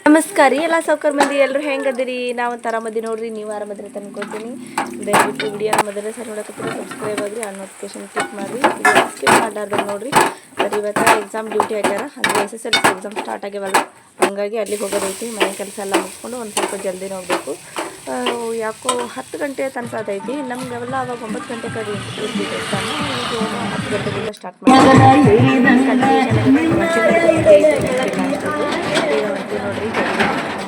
ನಮಸ್ಕಾರ ರೀ ಎಲ್ಲ ಸೌಕರ್ ಮಂದಿ ಎಲ್ಲರೂ ಹೆಂಗದಿರಿ. ನಾವು ಆರಾಮದಿ ನೋಡ್ರಿ, ನೀವು ಆರಾಮದ್ರಿ ತಂದ್ಕೊಳ್ತೀನಿ. ದಯವಿಟ್ಟು ವಿಡಿಯೋನ ಮೊದಲೇ ಸರ್ ನೋಡಕತ್ತೀರಿ, ಸಬ್ಸ್ಕ್ರೈಬ್ ಆಗಿರಿ, ಆ ನೋಟಿಫಿಕೇಶನ್ ಕ್ಲಿಕ್ ಮಾಡಿರಿ, ಸ್ಕಿಪ್ ಮಾಡಲಾರ್ದಂಗೆ ನೋಡಿರಿ. ಸರಿ, ಇವತ್ತು ಎಕ್ಸಾಮ್ ಡ್ಯೂಟಿ ಹಾಕ್ಯಾರ, ಅಂದರೆ SSLC ಎಕ್ಸಾಮ್ ಸ್ಟಾರ್ಟ್ ಆಗ್ಯಾವಲ್ಲ, ಹಾಗಾಗಿ ಅಲ್ಲಿಗೆ ಹೋಗೋದೈತಿ. ಮನೆ ಕೆಲಸ ಎಲ್ಲ ಮುಗಿಸ್ಕೊಂಡು ಒಂದು ಸ್ವಲ್ಪ ಜಲ್ದಿನೇ ಹೋಗಬೇಕು. ಯಾಕೋ 10 ಗಂಟೆ ತನಕದೈತಿ ನಮ್ಗೆ. ಅವೆಲ್ಲ ಅವಾಗ 9 ಗಂಟೆ ಕಡೆ ಇರ್ತಿತ್ತು ಎಕ್ಸಾಮ್. ಈಗ 10 ಗಂಟೆಗೆಲ್ಲ ಸ್ಟಾರ್ಟ್ ಮಾಡ್ತೀವಿ. ನೋಡ್ರಿ,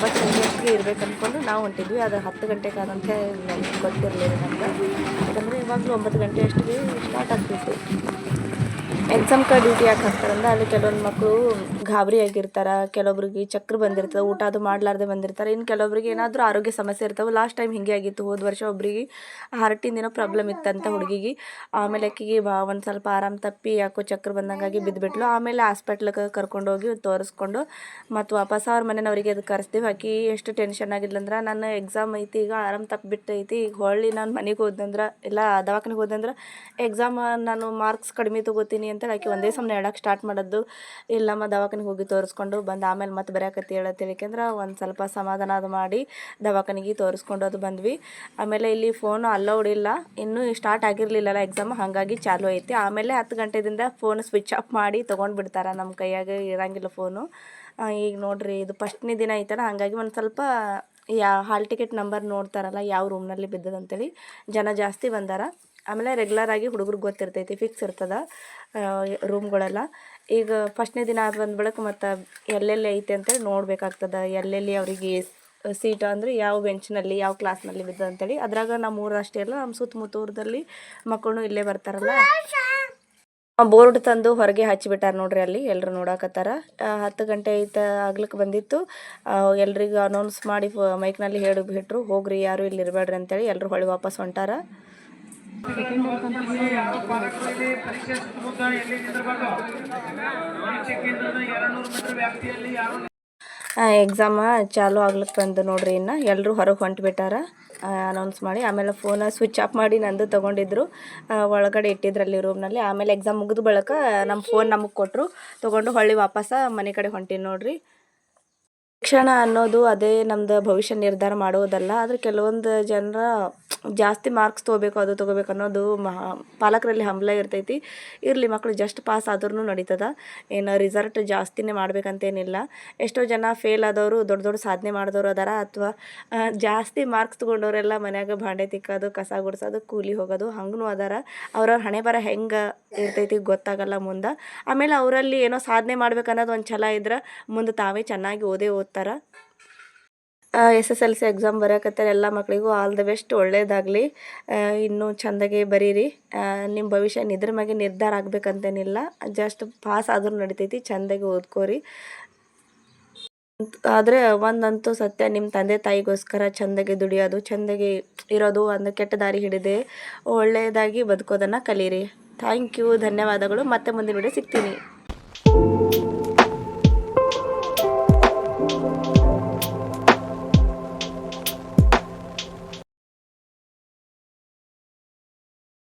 9 ಗಂಟೆಗೆ ಇರ್ಬೇಕು ಅಂದ್ಕೊಂಡು ನಾವು ಹೊಂಟಿದ್ವಿ. ಅದು 10 ಗಂಟೆಗೆ ಆದಂತೆ ನಮ್ಗೆ ಗೊತ್ತಿರಲಿಲ್ಲ ನಮ್ಗೆ. ಯಾಕಂದರೆ ಇವಾಗಲೂ 9 ಗಂಟೆ ಅಷ್ಟಿಗೆ ಸ್ಟಾರ್ಟ್ ಆಗ್ತಿತ್ತು. ಎಕ್ಸಾಮ್ ಡ್ಯೂಟಿ ಯಾಕೆ ಹಾಕ್ತಾರಂದ್ರೆ ಅಲ್ಲಿ ಕೆಲವೊಂದು ಮಕ್ಕಳು ಗಾಬರಿ ಆಗಿರ್ತಾರೆ, ಕೆಲವೊಬ್ರಿಗೆ ಚಕ್ರ ಬಂದಿರ್ತದೆ, ಊಟ ಅದು ಮಾಡಲಾರ್ದೆ ಬಂದಿರ್ತಾರೆ. ಇನ್ನು ಕೆಲವೊಬ್ರಿಗೆ ಏನಾದರೂ ಆರೋಗ್ಯ ಸಮಸ್ಯೆ ಇರ್ತವೆ. ಲಾಸ್ಟ್ ಟೈಮ್ ಹಿಂಗೆ ಆಗಿತ್ತು, ಹೋದ ವರ್ಷ ಒಬ್ರಿಗೆ ಹಾರ್ಟಿಂದೇನೋ ಪ್ರಾಬ್ಲಮ್ ಇತ್ತಂತ ಹುಡುಗಿಗೆ. ಆಮೇಲೆ ಆಕೆಗೆ ಒಂದು ಸ್ವಲ್ಪ ಆರಾಮ ತಪ್ಪಿ ಯಾಕೋ ಚಕ್ರ ಬಂದಂಗಾಗಿ ಬಿದ್ದುಬಿಟ್ಲು. ಆಮೇಲೆ ಹಾಸ್ಪಿಟ್ಲಿಗೆ ಕರ್ಕೊಂಡೋಗಿ ತೋರಿಸ್ಕೊಂಡು ಮತ್ತು ವಾಪಸ್ ಅವ್ರ ಮನೆಯವ್ರಿಗೆ ಅದು ಕರೆಸ್ತೀವಿ. ಆಕೆ ಎಷ್ಟು ಟೆನ್ಷನ್ ಆಗಿದ್ಲಂದ್ರೆ, ನನ್ನ ಎಕ್ಸಾಮ್ ಐತಿ, ಈಗ ಆರಾಮ ತಪ್ಪಿಬಿಟ್ಟೈತಿ, ಈಗ ಹೊಳ್ಳಿ ನಾನು ಮನೆಗೆ ಹೋದಂದ್ರೆ ಇಲ್ಲ ದವಾಖಾನೆಗೆ ಹೋದಂದ್ರೆ ಎಕ್ಸಾಮ್ ನಾನು ಮಾರ್ಕ್ಸ್ ಕಡಿಮೆ ತೊಗೋತೀನಿ ಅಂತ ಆಕೆ ಒಂದೇ ಸಮನೆ ಹೇಳಕ್ಕೆ ಸ್ಟಾರ್ಟ್ ಮಾಡೋದು. ಇಲ್ಲಮ್ಮ ದವಾಖಾನೆಗೆ ಹೋಗಿ ತೋರಿಸ್ಕೊಂಡು ಬಂದು ಆಮೇಲೆ ಮತ್ತೆ ಬರೆಯಕತ್ತಿ ಹೇಳತ್ತೇಳಿಕೆಂದ್ರೆ ಒಂದು ಸ್ವಲ್ಪ ಸಮಾಧಾನ ಅದು ಮಾಡಿ ದವಾಖಾನೆಗೆ ತೋರಿಸ್ಕೊಂಡು ಅದು ಬಂದ್ವಿ. ಆಮೇಲೆ ಇಲ್ಲಿ ಫೋನು ಅಲೌಡ್ ಇಲ್ಲ, ಇನ್ನೂ ಸ್ಟಾರ್ಟ್ ಆಗಿರಲಿಲ್ಲಲ್ಲ ಎಕ್ಸಾಮ್, ಹಾಗಾಗಿ ಚಾಲು ಐತಿ. ಆಮೇಲೆ 10 ಗಂಟೆದಿಂದ ಫೋನ್ ಸ್ವಿಚ್ ಆಫ್ ಮಾಡಿ ತೊಗೊಂಡು ಬಿಡ್ತಾರೆ, ನಮ್ಮ ಕೈಯಾಗೆ ಇರೋಂಗಿಲ್ಲ ಫೋನು. ಈಗ ನೋಡಿರಿ, ಇದು ಫಸ್ಟ್ನೇ ದಿನ ಐತಲ್ಲ, ಹಾಗಾಗಿ ಒಂದು ಸ್ವಲ್ಪ ಹಾಲ್ ಟಿಕೆಟ್ ನಂಬರ್ ನೋಡ್ತಾರಲ್ಲ ಯಾವ ರೂಮ್ನಲ್ಲಿ ಬಿದ್ದದಂತೇಳಿ ಜನ ಜಾಸ್ತಿ ಬಂದಾರ. ಆಮೇಲೆ ರೆಗ್ಯುಲರಾಗಿ ಹುಡುಗರಿಗೆ ಗೊತ್ತಿರ್ತೈತಿ, ಫಿಕ್ಸ್ ಇರ್ತದೆ ರೂಮ್ಗಳೆಲ್ಲ. ಈಗ ಫಸ್ಟ್ನೇ ದಿನ ಅದು ಬಂದ ಬಳಿಕ ಮತ್ತು ಎಲ್ಲೆಲ್ಲಿ ಐತೆ ಅಂತೇಳಿ ನೋಡಬೇಕಾಗ್ತದೆ, ಎಲ್ಲೆಲ್ಲಿ ಅವರಿಗೆ ಸೀಟ್ ಅಂದರೆ ಯಾವ ಬೆಂಚ್ನಲ್ಲಿ ಯಾವ ಕ್ಲಾಸ್ನಲ್ಲಿ ಬಿದ್ದದ ಅಂತೇಳಿ. ಅದ್ರಾಗ ನಮ್ಮ ಊರು ಅಷ್ಟೇ ಅಲ್ಲ, ನಮ್ಮ ಸುತ್ತಮುತ್ತೂರದಲ್ಲಿ ಮಕ್ಕಳು ಇಲ್ಲೇ ಬರ್ತಾರಲ್ಲ, ಬೋರ್ಡ್ ತಂದು ಹೊರಗೆ ಹಚ್ಚಿಬಿಟ್ಟಾರೆ ನೋಡ್ರಿ. ಅಲ್ಲಿ ಎಲ್ಲರೂ ನೋಡಕತ್ತಾರ. 10 ಗಂಟೆ ಆಗ್ಲಿಕ್ಕೆ ಬಂದಿತ್ತು. ಎಲ್ರಿಗೂ ಅನೌನ್ಸ್ ಮಾಡಿ ಮೈಕ್ನಲ್ಲಿ ಹೇಳಿಬಿಟ್ರು, ಹೋಗ್ರಿ ಯಾರು ಇಲ್ಲಿ ಇರಬೇಡ್ರಿ ಅಂತೇಳಿ. ಎಲ್ಲರೂ ಹೊಳ್ಳಿ ವಾಪಸ್ ಹೊಂಟಾರ. ಎಕ್ಸಾಮ ಚಾಲು ಆಗ್ಲಿಕ್ಕೆ ಬಂದು ನೋಡ್ರಿ. ಇನ್ನು ಎಲ್ಲರೂ ಹೊರಗೆ ಹೊಂಟ್ಬಿಟ್ಟಾರ ಅನೌನ್ಸ್ ಮಾಡಿ. ಆಮೇಲೆ ಫೋನ ಸ್ವಿಚ್ ಆಫ್ ಮಾಡಿ ನಂದು ತೊಗೊಂಡಿದ್ರು, ಒಳಗಡೆ ಇಟ್ಟಿದ್ರಲ್ಲಿ ರೂಮ್ನಲ್ಲಿ. ಆಮೇಲೆ ಎಕ್ಸಾಮ್ ಮುಗಿದ ಬಳಿಕ ನಮ್ಮ ಫೋನ್ ನಮಗೆ ಕೊಟ್ಟರು, ತೊಗೊಂಡು ಹೊಳ್ಳಿ ವಾಪಸ್ ಮನೆ ಕಡೆ ಹೊಂಟೀನಿ ನೋಡ್ರಿ. ಶಿಕ್ಷಣ ಅನ್ನೋದು ಅದೇ ನಮ್ದು ಭವಿಷ್ಯ ನಿರ್ಧಾರ ಮಾಡೋದಲ್ಲ. ಆದರೆ ಕೆಲವೊಂದು ಜನರ ಜಾಸ್ತಿ ಮಾರ್ಕ್ಸ್ ತೊಗೋಬೇಕು, ಅದು ತೊಗೋಬೇಕು ಅನ್ನೋದು ಪಾಲಕರಲ್ಲಿ ಹಂಬಲ ಇರ್ತೈತಿ. ಇರಲಿ, ಮಕ್ಕಳು ಜಸ್ಟ್ ಪಾಸ್ ಆದ್ರೂ ನಡೀತದ, ಏನು ರಿಸಲ್ಟ್ ಜಾಸ್ತಿನೇ ಮಾಡ್ಬೇಕಂತೇನಿಲ್ಲ. ಎಷ್ಟೋ ಜನ ಫೇಲ್ ಆದವರು ದೊಡ್ಡ ದೊಡ್ಡ ಸಾಧನೆ ಮಾಡಿದವರು ಅದಾರ, ಅಥವಾ ಜಾಸ್ತಿ ಮಾರ್ಕ್ಸ್ ತೊಗೊಂಡವರೆಲ್ಲ ಮನ್ಯಾಗ ಭಾಂಡೆ ತಿಕ್ಕೋದು, ಕಸ ಗುಡಿಸೋದು, ಕೂಲಿ ಹೋಗೋದು ಹಂಗೂ ಅದಾರ. ಅವ್ರವ್ರ ಹಣೆ ಬರ ಹೆಂಗೆ ಇರ್ತೈತಿ ಗೊತ್ತಾಗಲ್ಲ ಮುಂದೆ. ಆಮೇಲೆ ಅವರಲ್ಲಿ ಏನೋ ಸಾಧನೆ ಮಾಡ್ಬೇಕನ್ನೋದು ಒಂದು ಛಲ ಇದ್ರೆ ಮುಂದೆ ತಾವೇ ಚೆನ್ನಾಗಿ ಓದ್ತಾರೆ. SSLC ಎಕ್ಸಾಮ್ ಬರೆಯಕತ್ತಾರೆ ಎಲ್ಲ ಮಕ್ಕಳಿಗೂ ಆಲ್ ದ ಬೆಸ್ಟ್, ಒಳ್ಳೇದಾಗಲಿ. ಇನ್ನೂ ಚೆಂದಾಗೆ ಬರೀರಿ. ನಿಮ್ಮ ಭವಿಷ್ಯ ಇದ್ರ ಮ್ಯಾಗೆ ನಿರ್ಧಾರ ಆಗ್ಬೇಕಂತೇನಿಲ್ಲ, ಜಸ್ಟ್ ಪಾಸ್ ಆದ್ರೂ ನಡಿತೈತಿ, ಚೆಂದಾಗಿ ಓದ್ಕೋರಿ. ಆದರೆ ಒಂದಂತೂ ಸತ್ಯ, ನಿಮ್ಮ ತಂದೆ ತಾಯಿಗೋಸ್ಕರ ಚೆಂದಾಗಿ ದುಡಿಯೋದು, ಚೆಂದಾಗಿ ಇರೋದು, ಒಂದು ಕೆಟ್ಟ ದಾರಿ ಹಿಡಿದೆ ಒಳ್ಳೆಯದಾಗಿ ಬದುಕೋದನ್ನು ಕಲೀರಿ. ಥ್ಯಾಂಕ್ ಯು, ಧನ್ಯವಾದಗಳು. ಮತ್ತೆ ಮುಂದಿನ ವಿಡಿಯೋ ಸಿಗ್ತೀನಿ.